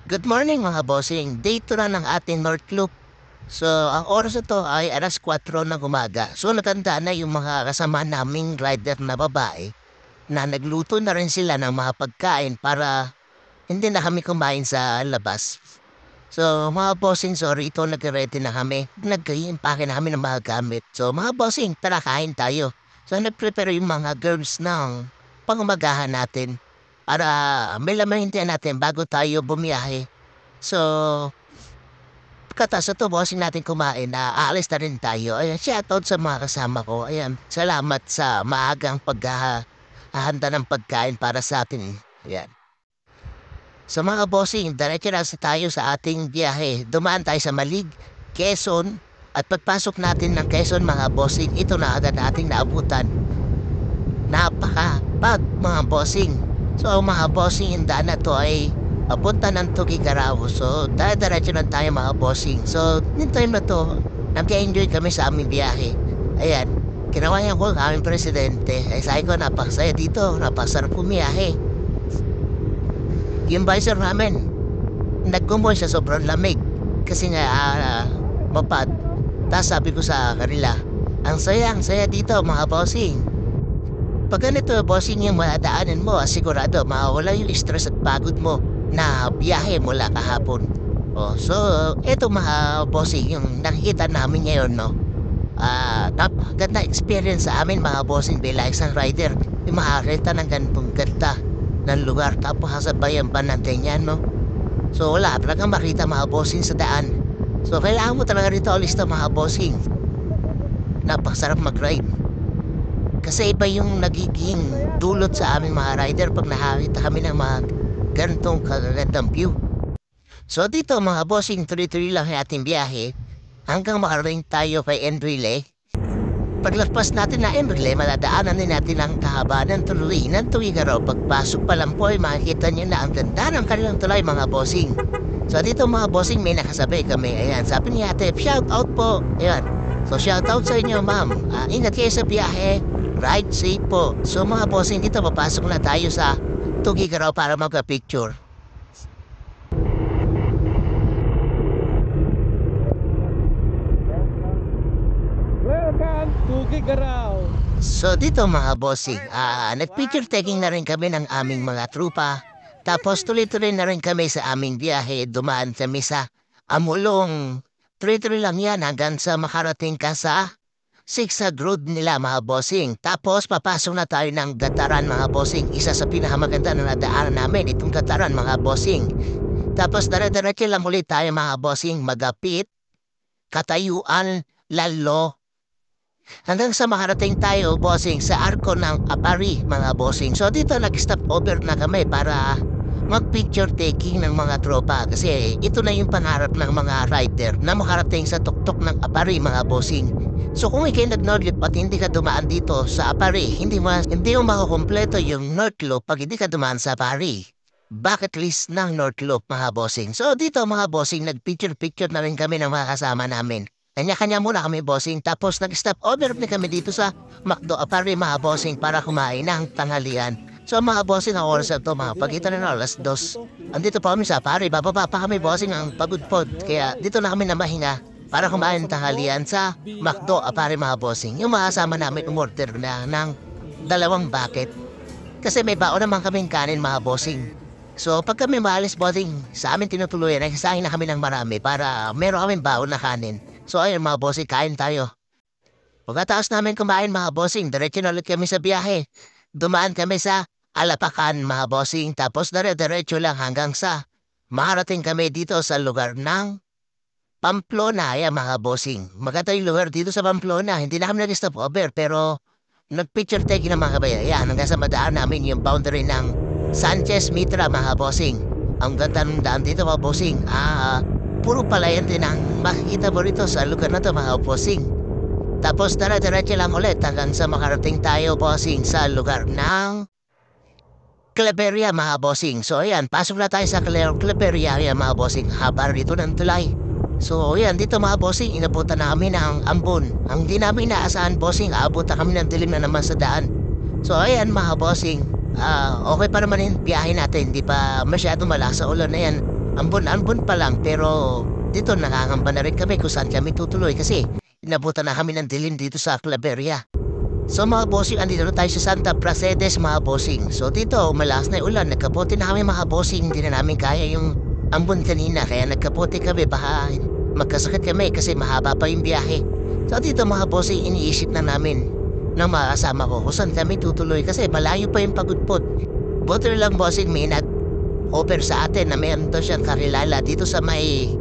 Good morning mga bossing. Day 2 na ng ating North Loop. So, ang oras na to ay 4:00 ng umaga. So, natandaan na yung mga kasama naming rider na babae na nagluto na rin sila ng mga pagkain para hindi na kami kumain sa labas. So, mga bossing, sorry, ito nag-ready na kami. Nag-i-impake na kami ng mga gamit. So, mga bossing, tara kain tayo. So, nag-prepare yung mga girls ng pangumagahan natin para may lamahintian natin bago tayo bumiyahe. So, pagkatapos ito, bossing natin kumain na aalis na rin tayo. Ayan, shoutout sa mga kasama ko. Ayan, salamat sa maagang paghahanda ng pagkain para sa atin. Ayan. So mga bossing, diretso na tayo sa ating biyahe. Dumaan tayo sa Malig, Quezon, at pagpasok natin ng Quezon mga bossing, ito na agad nating naabutan. Napakapag mga bossing. So mga bossing, yung daan na to ay papunta ng Tugigaraw. So diretso lang tayo mga bossing. So yung time na to, nag-enjoy kami sa aming biyahe. Ayan, kinawayan ko ang aming presidente. Ay sabi ko, napakasaya dito, napakasarap pumiyahe. Yung visor namin, nagkumoy sa sobrang lamig. Kasi nga, mapad. Tapos sabi ko sa kanila, ang saya dito mga bossing. Pag ganito bossing yung madaanan mo, sigurado mawala yung stress at pagod mo na biyahe mula kahapon. So eto mga bossing yung nakikita namin ngayon, no? Napakaganda experience sa amin mga bossing bilang isang rider. Yung makakita ng ganitong ganda ng lugar tapos sasabayan pa ng ganyan, no? So wala talagang makita mga bossing sa daan. So kailangan mo talaga rito alista mga bossing. Napakasarap mag-ride. Kasi iba yung nagiging dulot sa aming mga rider pag nakakita kami ng mga ganitong kagagandang view. So dito mga bossing, tuloy-tuloy lang yung ating biyahe hanggang makarating tayo kay Enrile. Paglagpas natin na Enrile, maladaanan din natin ang kahabaan ng tuloy ng Tugigaraw. Pagpasok pa lang po ay makikita nyo na ang ganda ng kanilang tulay mga bossing. So dito mga bossing may nakasabay kami. Ayan, sabi ni ate, shout out po. Ayan. So shout out sa inyo ma'am. Ingat kayo sa biyahe. Ride safe po. So mga bossing, dito papasok na tayo sa Tugigaraw para magka-picture. Welcome to Gigaraw. So dito mga bossing, nag-picture taking na rin kami ng aming mga trupa. Tapos tuloy-tuloy na rin kami sa aming biyahe. Dumaan kami sa Amulong. Tuloy-tuloy lang yan hanggang sa makarating ka sa Sigsag Road nila mga bossing. Tapos papasok na tayo ng Gataran mga bossing. Isa sa pinakamaganda na nadaanan namin itong Gataran mga bossing. Tapos dara-diretso lang ulit tayo mga bossing. Magapit, Katayuan, Lalo. Hanggang sa makarating tayo bossing sa Arko ng Apari mga bossing. So dito nag-stop over na kami para mag-picture taking ng mga tropa. Kasi ito na yung pangarap ng mga rider na makarating sa tuktok ng Apari mga bossing. So kung ikay nag-North at hindi ka dumaan dito sa Apari, hindi mo makakompleto yung North Loop pag hindi ka dumaan sa Apari. Bucket list ng North Loop mga bossing. So dito mga bossing, nag-picture na rin kami ng mga kasama namin. Kanya-kanya muna kami bossing, tapos nag-stop over na kami dito sa McDo Apari mga bossing para kumain ng tanghalian. So mga bossing, ang oras na ito mga pagitan na 2:00. Andito pa kami sa Apari, bababa pa kami bossing ang pagod-pod. Kaya dito na kami na mahinga para kumain ng tanghalian sa McDo Apari mga bossing. Yung mga kasama namin umorder na ng 2 bucket. Kasi may baon naman kaming kanin mga bossing. So pag kami maalis bossing, sa amin tinutuluyan, nagsasahin na kami ng marami para meron kaming baon na kanin. So ayun mga bossing, kain tayo. Pagkatapos namin kumain mga bossing, diretso na ulit kami sa biyahe. Dumaan kami sa Alapacan mga bossing, tapos diretso lang hanggang sa makarating kami dito sa lugar ng Pamplona. Ayan mga bossing, maganda yung lugar dito sa Pamplona. Hindi na kami nag-stop over pero nag-picture taking na mga kabaya. Ayan, hanggang sa madaan namin yung boundary ng Sanchez Mitra mga bossing. Ang ganda ng daan dito mga bossing. Puro palayan din ang makikita mo rito sa lugar na to mga bossing. Tapos diretso lang ulit hanggang sa makarating tayo bossing sa lugar ng Claveria mga bossing. So ayan, pasok na tayo sa Claveria mga bossing. Haba rito ng tulay. So ayan, dito mga bossing, inabutan na kami ng ambon. Ang di namin inaasahan bossing, aabot na kami ng dilim na naman sa daan. So ayan mga bossing, okay pa naman yung biyahe natin, hindi pa masyado malakas sa ulan na yan. ambon-ambon pa lang pero dito nakangamba na rin kami kung saan kami tutuloy kasi inabutan na kami ng dilim dito sa Claveria. So mga bossing, andito na tayo sa Santa Pracedes mga bossing. So dito, malakas na yung ulan, nagkapote na kami mga bossing, hindi na namin kaya yung ambon kanina, kaya nagkapote kami, baka magkasakit kami kasi mahaba pa yung biyahe. So dito mga bossing, iniisip na namin ng mga kasama ko kung saan kami tutuloy kasi malayo pa yung pagudpot. Buti na lang bossing, may nag-offer sa atin na meron daw siyang kakilala dito sa may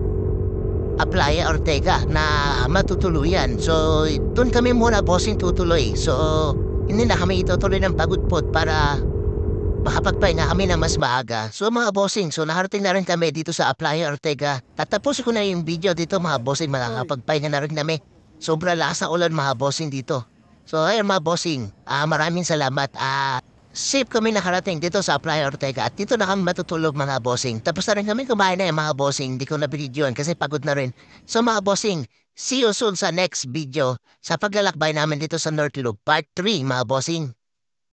Playa Ortega na matutuluyan. So, doon kami muna bossing tutuloy. So, hindi na kami itutuloy ng pagudpot para makapagpahinga kami na mas maaga. So, mga bossing, so nakarating na rin kami dito sa Playa Ortega. Tatapusin ko na yung video dito mga bossing, makakapagpahinga na rin kami. Sobra lakas ng ulan mga bossing dito. So, ayun mga bossing, maraming salamat. Safe kami nakarating dito sa Playa Ortega at dito na kami matutulog mga bossing. Tapos na rin kami kumain na mga bossing. Hindi ko na binidyoan kasi pagod na rin. So mga bossing, see you soon sa next video sa paglalakbay namin dito sa North Loop Part 3 mga bossing.